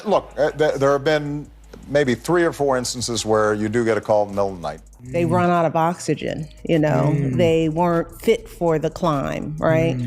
Look, there have been maybe 3 or 4 instances where you do get a call in the middle of the night. They run out of oxygen, They weren't fit for the climb, right?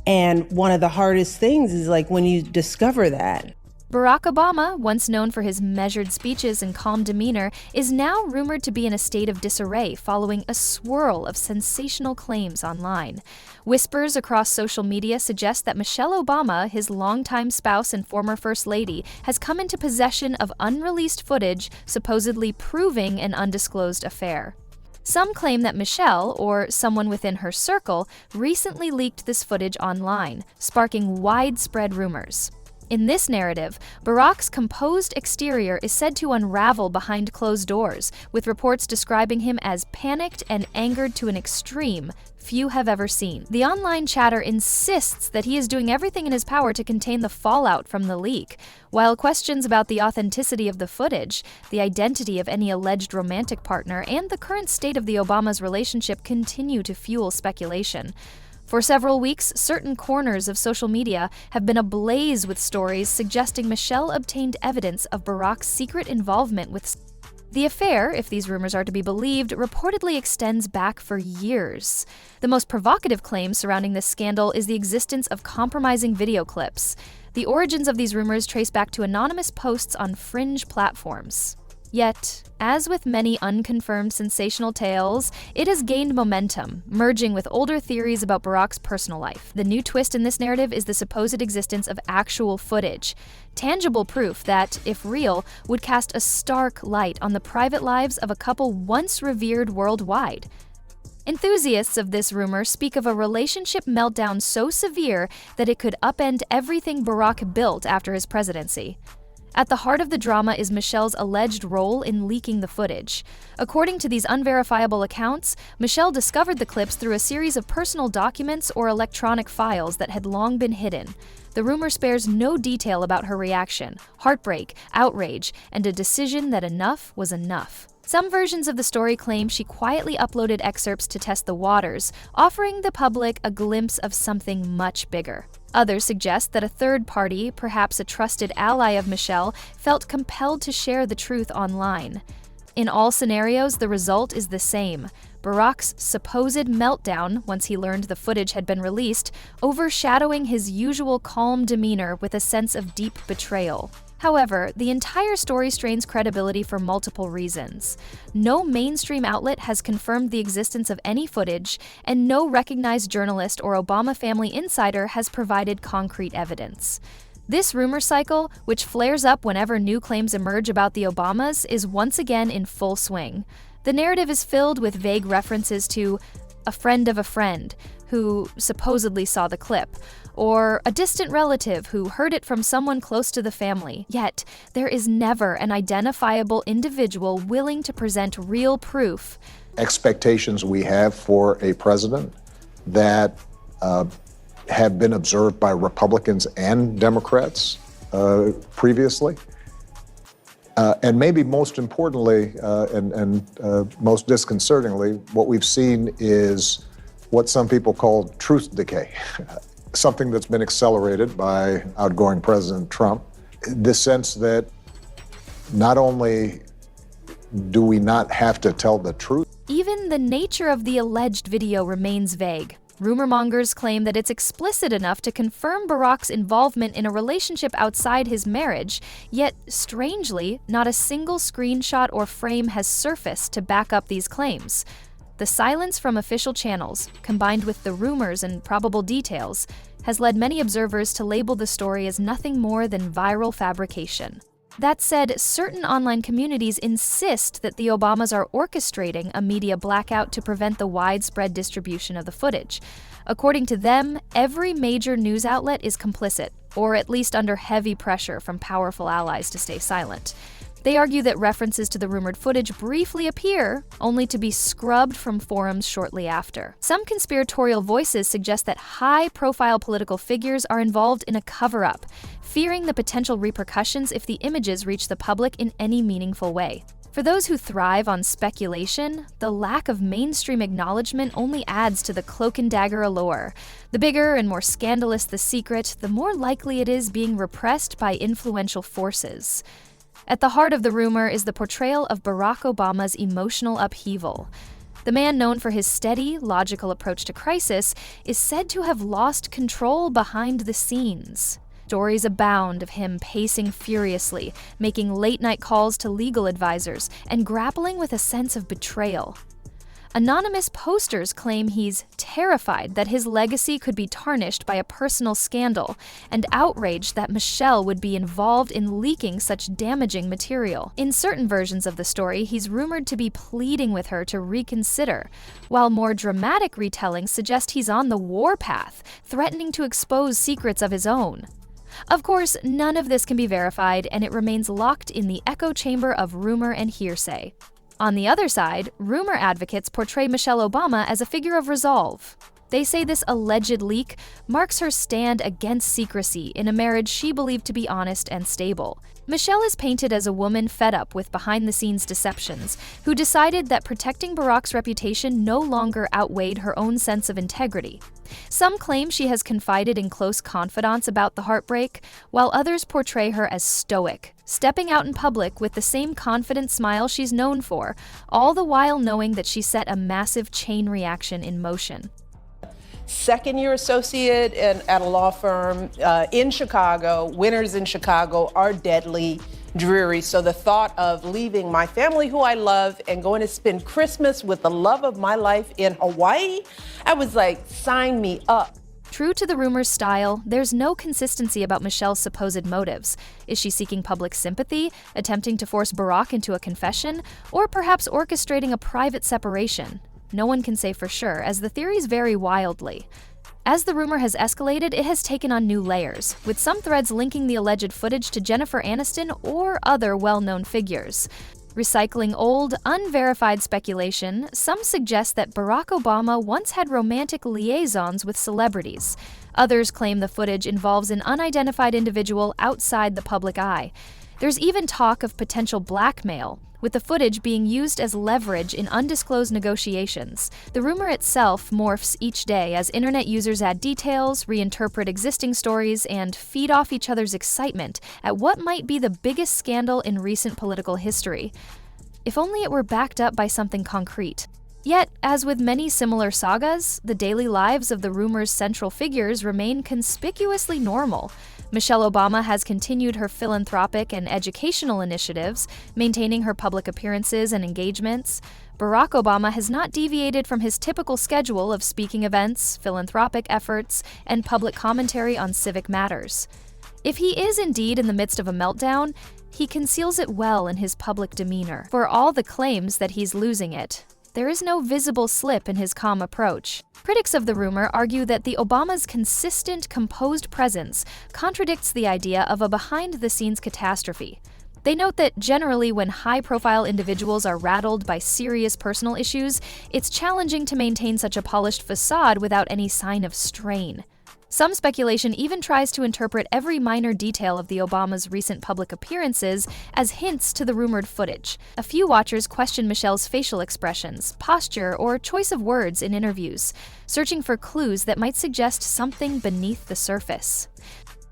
And one of the hardest things is like when you discover that. Barack Obama, once known for his measured speeches and calm demeanor, is now rumored to be in a state of disarray following a swirl of sensational claims online. Whispers across social media suggest that Michelle Obama, his longtime spouse and former First Lady, has come into possession of unreleased footage supposedly proving an undisclosed affair. Some claim that Michelle, or someone within her circle, recently leaked this footage online, sparking widespread rumors. In this narrative, Barack's composed exterior is said to unravel behind closed doors, with reports describing him as panicked and angered to an extreme few have ever seen. The online chatter insists that he is doing everything in his power to contain the fallout from the leak, while questions about the authenticity of the footage, the identity of any alleged romantic partner, and the current state of the Obamas' relationship continue to fuel speculation. For several weeks, certain corners of social media have been ablaze with stories suggesting Michelle obtained evidence of Barack's secret involvement with. The affair, if these rumors are to be believed, reportedly extends back for years. The most provocative claim surrounding this scandal is the existence of compromising video clips. The origins of these rumors trace back to anonymous posts on fringe platforms. Yet, as with many unconfirmed sensational tales, it has gained momentum, merging with older theories about Barack's personal life. The new twist in this narrative is the supposed existence of actual footage, tangible proof that, if real, would cast a stark light on the private lives of a couple once revered worldwide. Enthusiasts of this rumor speak of a relationship meltdown so severe that it could upend everything Barack built after his presidency. At the heart of the drama is Michelle's alleged role in leaking the footage. According to these unverifiable accounts, Michelle discovered the clips through a series of personal documents or electronic files that had long been hidden. The rumor spares no detail about her reaction, heartbreak, outrage, and a decision that enough was enough. Some versions of the story claim she quietly uploaded excerpts to test the waters, offering the public a glimpse of something much bigger. Others suggest that a third party, perhaps a trusted ally of Michelle, felt compelled to share the truth online. In all scenarios, the result is the same. Barack's supposed meltdown, once he learned the footage had been released, overshadowing his usual calm demeanor with a sense of deep betrayal. However, the entire story strains credibility for multiple reasons. No mainstream outlet has confirmed the existence of any footage, and no recognized journalist or Obama family insider has provided concrete evidence. This rumor cycle, which flares up whenever new claims emerge about the Obamas, is once again in full swing. The narrative is filled with vague references to a friend of a friend who supposedly saw the clip, or a distant relative who heard it from someone close to the family. Yet, there is never an identifiable individual willing to present real proof. Expectations we have for a president that have been observed by Republicans and Democrats previously. And maybe most importantly, and most disconcertingly, what we've seen is what some people call truth decay, something that's been accelerated by outgoing President Trump. The sense that not only do we not have to tell the truth, even the nature of the alleged video remains vague. Rumor mongers claim that it's explicit enough to confirm Barack's involvement in a relationship outside his marriage, yet, strangely, not a single screenshot or frame has surfaced to back up these claims. The silence from official channels, combined with the rumors and probable details, has led many observers to label the story as nothing more than viral fabrication. That said, certain online communities insist that the Obamas are orchestrating a media blackout to prevent the widespread distribution of the footage. According to them, every major news outlet is complicit, or at least under heavy pressure from powerful allies to stay silent. They argue that references to the rumored footage briefly appear, only to be scrubbed from forums shortly after. Some conspiratorial voices suggest that high-profile political figures are involved in a cover-up, fearing the potential repercussions if the images reach the public in any meaningful way. For those who thrive on speculation, the lack of mainstream acknowledgement only adds to the cloak and dagger allure. The bigger and more scandalous the secret, the more likely it is being repressed by influential forces. At the heart of the rumor is the portrayal of Barack Obama's emotional upheaval. The man, known for his steady, logical approach to crisis, is said to have lost control behind the scenes. Stories abound of him pacing furiously, making late-night calls to legal advisors, and grappling with a sense of betrayal. Anonymous posters claim he's terrified that his legacy could be tarnished by a personal scandal, and outraged that Michelle would be involved in leaking such damaging material. In certain versions of the story, he's rumored to be pleading with her to reconsider, while more dramatic retellings suggest he's on the warpath, threatening to expose secrets of his own. Of course, none of this can be verified, and it remains locked in the echo chamber of rumor and hearsay. On the other side, rumor advocates portray Michelle Obama as a figure of resolve. They say this alleged leak marks her stand against secrecy in a marriage she believed to be honest and stable. Michelle is painted as a woman fed up with behind-the-scenes deceptions, who decided that protecting Barack's reputation no longer outweighed her own sense of integrity. Some claim she has confided in close confidants about the heartbreak, while others portray her as stoic, stepping out in public with the same confident smile she's known for, all the while knowing that she set a massive chain reaction in motion. Second-year associate at a law firm in Chicago. Winters in Chicago are deadly dreary. So the thought of leaving my family who I love and going to spend Christmas with the love of my life in Hawaii, I was like, sign me up. True to the rumor's style, there's no consistency about Michelle's supposed motives. Is she seeking public sympathy, attempting to force Barack into a confession, or perhaps orchestrating a private separation? No one can say for sure, as the theories vary wildly. As the rumor has escalated, it has taken on new layers, with some threads linking the alleged footage to Jennifer Aniston or other well-known figures. Recycling old, unverified speculation, some suggest that Barack Obama once had romantic liaisons with celebrities. Others claim the footage involves an unidentified individual outside the public eye. There's even talk of potential blackmail, with the footage being used as leverage in undisclosed negotiations. The rumor itself morphs each day as internet users add details, reinterpret existing stories, and feed off each other's excitement at what might be the biggest scandal in recent political history. If only it were backed up by something concrete. Yet, as with many similar sagas, the daily lives of the rumor's central figures remain conspicuously normal. Michelle Obama has continued her philanthropic and educational initiatives, maintaining her public appearances and engagements. Barack Obama has not deviated from his typical schedule of speaking events, philanthropic efforts, and public commentary on civic matters. If he is indeed in the midst of a meltdown, he conceals it well in his public demeanor. For all the claims that he's losing it, there is no visible slip in his calm approach. Critics of the rumor argue that the Obama's consistent, composed presence contradicts the idea of a behind-the-scenes catastrophe. They note that generally when high-profile individuals are rattled by serious personal issues, it's challenging to maintain such a polished facade without any sign of strain. Some speculation even tries to interpret every minor detail of the Obama's recent public appearances as hints to the rumored footage. A few watchers question Michelle's facial expressions, posture, or choice of words in interviews, searching for clues that might suggest something beneath the surface.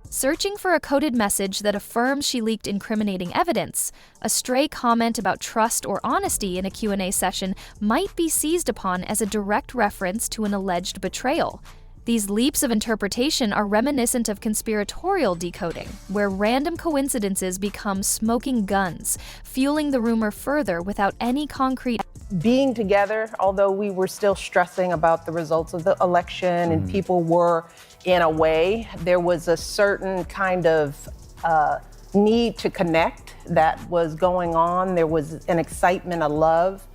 Searching for a coded message that affirms she leaked incriminating evidence, a stray comment about trust or honesty in a Q&A session might be seized upon as a direct reference to an alleged betrayal. These leaps of interpretation are reminiscent of conspiratorial decoding, where random coincidences become smoking guns, fueling the rumor further without any concrete. Being together, although we were still stressing about the results of the election and people were, in a way, there was a certain kind of need to connect that was going on. There was an excitement, a love,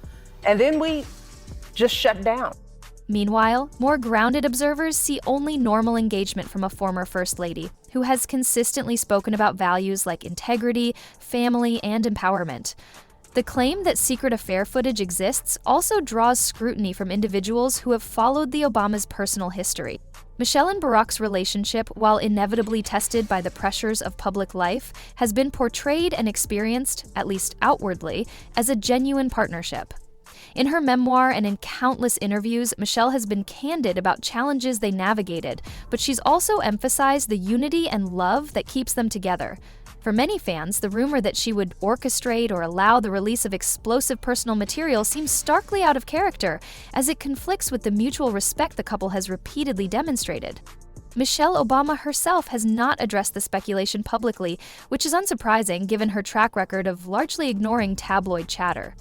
and then we just shut down. Meanwhile, more grounded observers see only normal engagement from a former First Lady, who has consistently spoken about values like integrity, family, and empowerment. The claim that secret affair footage exists also draws scrutiny from individuals who have followed the Obamas' personal history. Michelle and Barack's relationship, while inevitably tested by the pressures of public life, has been portrayed and experienced, at least outwardly, as a genuine partnership. In her memoir and in countless interviews, Michelle has been candid about challenges they navigated, but she's also emphasized the unity and love that keeps them together. For many fans, the rumor that she would orchestrate or allow the release of explosive personal material seems starkly out of character, as it conflicts with the mutual respect the couple has repeatedly demonstrated. Michelle Obama herself has not addressed the speculation publicly, which is unsurprising given her track record of largely ignoring tabloid chatter.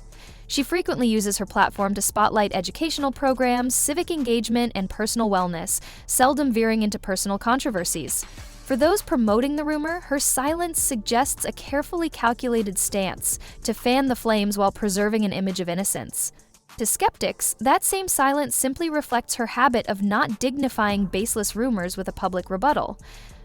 She frequently uses her platform to spotlight educational programs, civic engagement, and personal wellness, seldom veering into personal controversies. For those promoting the rumor, her silence suggests a carefully calculated stance to fan the flames while preserving an image of innocence. To skeptics, that same silence simply reflects her habit of not dignifying baseless rumors with a public rebuttal.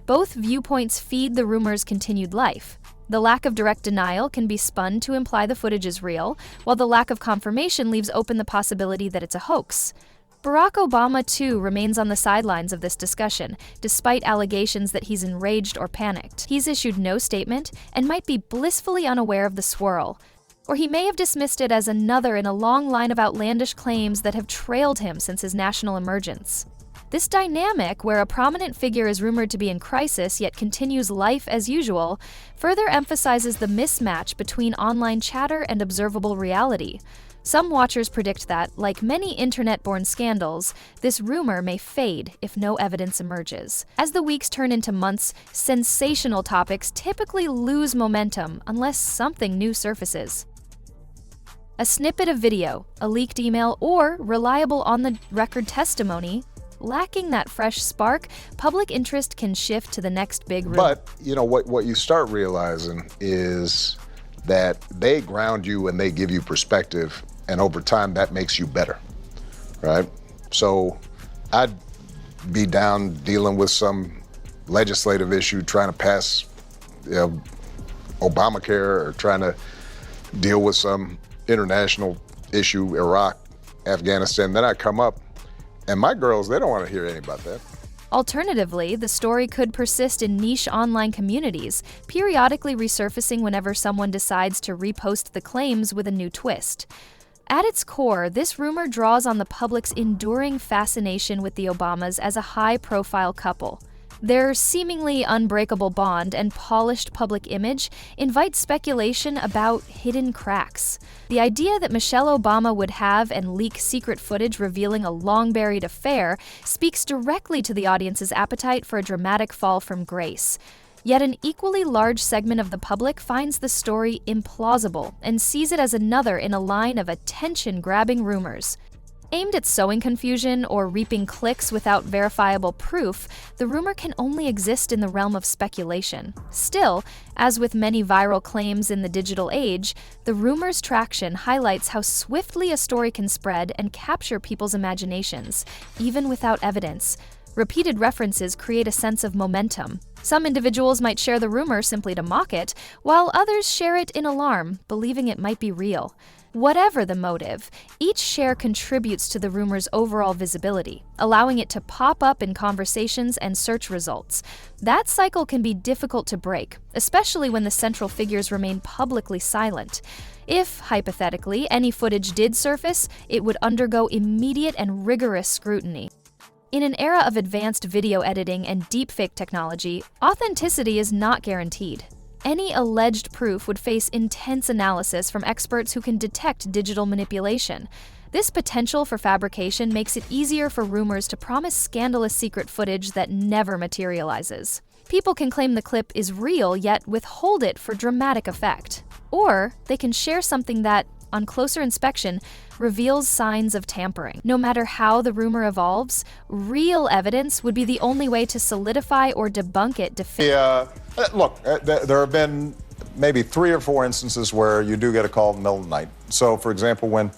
Both viewpoints feed the rumor's continued life. The lack of direct denial can be spun to imply the footage is real, while the lack of confirmation leaves open the possibility that it's a hoax. Barack Obama, too, remains on the sidelines of this discussion, despite allegations that he's enraged or panicked. He's issued no statement and might be blissfully unaware of the swirl. Or he may have dismissed it as another in a long line of outlandish claims that have trailed him since his national emergence. This dynamic, where a prominent figure is rumored to be in crisis yet continues life as usual, further emphasizes the mismatch between online chatter and observable reality. Some watchers predict that, like many internet-born scandals, this rumor may fade if no evidence emerges. As the weeks turn into months, sensational topics typically lose momentum unless something new surfaces. A snippet of video, a leaked email, or reliable on-the-record testimony, lacking that fresh spark, public interest can shift to the next big rumor. But, what you start realizing is that they ground you and they give you perspective, and over time that makes you better, right? So I'd be down dealing with some legislative issue, trying to pass Obamacare, or trying to deal with some international issue, Iraq, Afghanistan. Then I come up, and my girls, they don't want to hear anything about that. Alternatively, the story could persist in niche online communities, periodically resurfacing whenever someone decides to repost the claims with a new twist. At its core, this rumor draws on the public's enduring fascination with the Obamas as a high-profile couple. Their seemingly unbreakable bond and polished public image invite speculation about hidden cracks. The idea that Michelle Obama would have and leak secret footage revealing a long-buried affair speaks directly to the audience's appetite for a dramatic fall from grace. Yet an equally large segment of the public finds the story implausible and sees it as another in a line of attention-grabbing rumors. Aimed at sowing confusion or reaping clicks without verifiable proof, the rumor can only exist in the realm of speculation. Still, as with many viral claims in the digital age, the rumor's traction highlights how swiftly a story can spread and capture people's imaginations, even without evidence. Repeated references create a sense of momentum. Some individuals might share the rumor simply to mock it, while others share it in alarm, believing it might be real. Whatever the motive, each share contributes to the rumor's overall visibility, allowing it to pop up in conversations and search results. That cycle can be difficult to break, especially when the central figures remain publicly silent. If, hypothetically, any footage did surface, it would undergo immediate and rigorous scrutiny. In an era of advanced video editing and deepfake technology, authenticity is not guaranteed. Any alleged proof would face intense analysis from experts who can detect digital manipulation. This potential for fabrication makes it easier for rumors to promise scandalous secret footage that never materializes. People can claim the clip is real, yet withhold it for dramatic effect. Or they can share something that, on closer inspection, reveals signs of tampering. No matter how the rumor evolves, real evidence would be the only way to solidify or debunk it definitively. There have been maybe 3 or 4 instances where you do get a call in the middle of the night. So, for example, when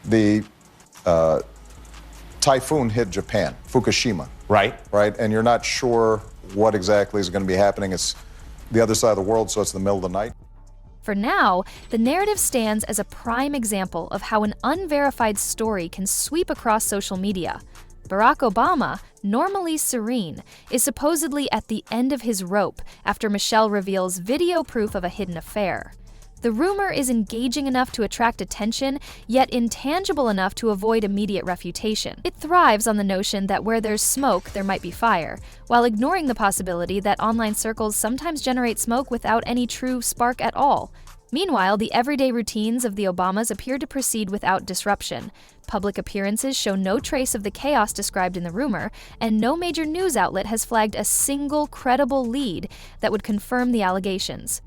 the typhoon hit Japan, Fukushima. Right, and you're not sure what exactly is going to be happening. It's the other side of the world, so it's the middle of the night. For now, the narrative stands as a prime example of how an unverified story can sweep across social media. Barack Obama, normally serene, is supposedly at the end of his rope after Michelle reveals video proof of a hidden affair. The rumor is engaging enough to attract attention, yet intangible enough to avoid immediate refutation. It thrives on the notion that where there's smoke, there might be fire, while ignoring the possibility that online circles sometimes generate smoke without any true spark at all. Meanwhile, the everyday routines of the Obamas appear to proceed without disruption. Public appearances show no trace of the chaos described in the rumor, and no major news outlet has flagged a single credible lead that would confirm the allegations.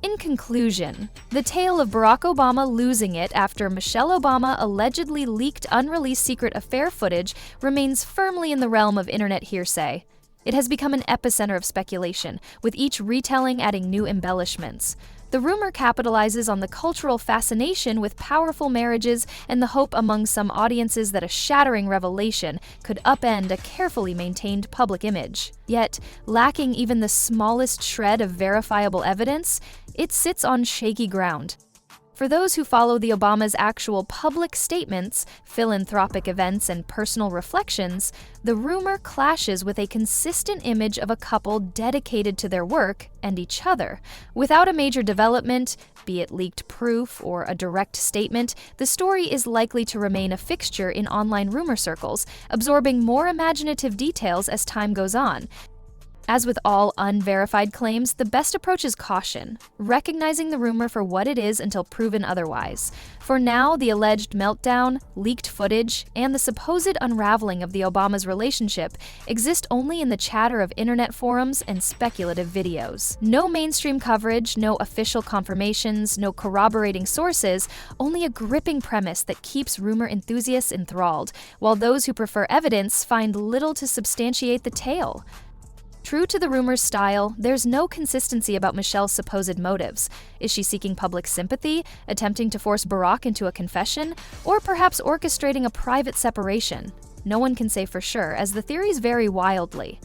In conclusion, the tale of Barack Obama losing it after Michelle Obama allegedly leaked unreleased secret affair footage remains firmly in the realm of internet hearsay. It has become an epicenter of speculation, with each retelling adding new embellishments. The rumor capitalizes on the cultural fascination with powerful marriages and the hope among some audiences that a shattering revelation could upend a carefully maintained public image. Yet, lacking even the smallest shred of verifiable evidence, it sits on shaky ground. For those who follow the Obamas' actual public statements, philanthropic events, and personal reflections, the rumor clashes with a consistent image of a couple dedicated to their work and each other. Without a major development, be it leaked proof or a direct statement, the story is likely to remain a fixture in online rumor circles, absorbing more imaginative details as time goes on. As with all unverified claims, the best approach is caution, recognizing the rumor for what it is until proven otherwise. For now, the alleged meltdown, leaked footage, and the supposed unraveling of the Obamas' relationship exist only in the chatter of internet forums and speculative videos. No mainstream coverage, no official confirmations, no corroborating sources, only a gripping premise that keeps rumor enthusiasts enthralled, while those who prefer evidence find little to substantiate the tale. True to the rumor's style, there's no consistency about Michelle's supposed motives. Is she seeking public sympathy, attempting to force Barack into a confession, or perhaps orchestrating a private separation? No one can say for sure, as the theories vary wildly.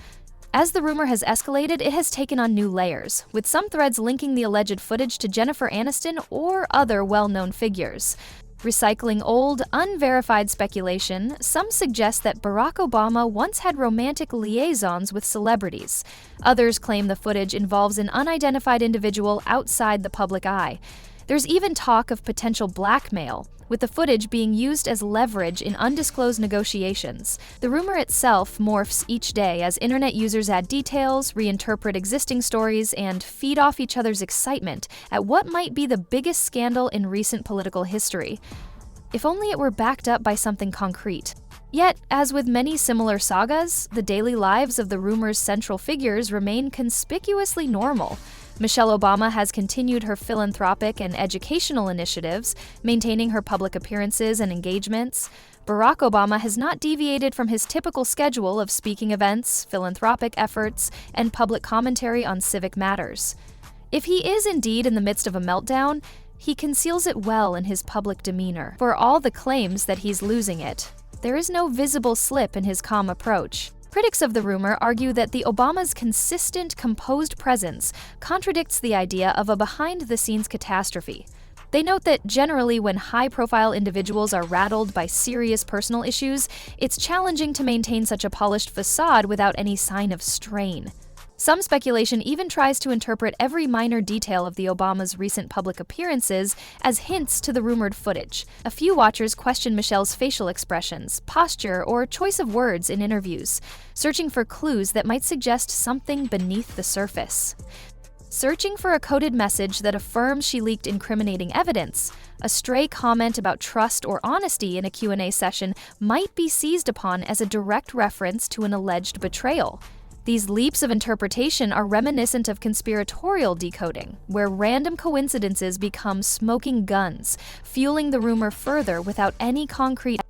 As the rumor has escalated, it has taken on new layers, with some threads linking the alleged footage to Jennifer Aniston or other well-known figures. Recycling old, unverified speculation, some suggest that Barack Obama once had romantic liaisons with celebrities. Others claim the footage involves an unidentified individual outside the public eye. There's even talk of potential blackmail, with the footage being used as leverage in undisclosed negotiations. The rumor itself morphs each day as internet users add details, reinterpret existing stories, and feed off each other's excitement at what might be the biggest scandal in recent political history. If only it were backed up by something concrete. Yet, as with many similar sagas, the daily lives of the rumor's central figures remain conspicuously normal. Michelle Obama has continued her philanthropic and educational initiatives, maintaining her public appearances and engagements. Barack Obama has not deviated from his typical schedule of speaking events, philanthropic efforts, and public commentary on civic matters. If he is indeed in the midst of a meltdown, he conceals it well in his public demeanor. For all the claims that he's losing it, there is no visible slip in his calm approach. Critics of the rumor argue that the Obamas' consistent, composed presence contradicts the idea of a behind-the-scenes catastrophe. They note that generally when high-profile individuals are rattled by serious personal issues, it's challenging to maintain such a polished facade without any sign of strain. Some speculation even tries to interpret every minor detail of the Obamas' recent public appearances as hints to the rumored footage. A few watchers question Michelle's facial expressions, posture, or choice of words in interviews, searching for clues that might suggest something beneath the surface. Searching for a coded message that affirms she leaked incriminating evidence, a stray comment about trust or honesty in a Q&A session might be seized upon as a direct reference to an alleged betrayal. These leaps of interpretation are reminiscent of conspiratorial decoding, where random coincidences become smoking guns, fueling the rumor further without any concrete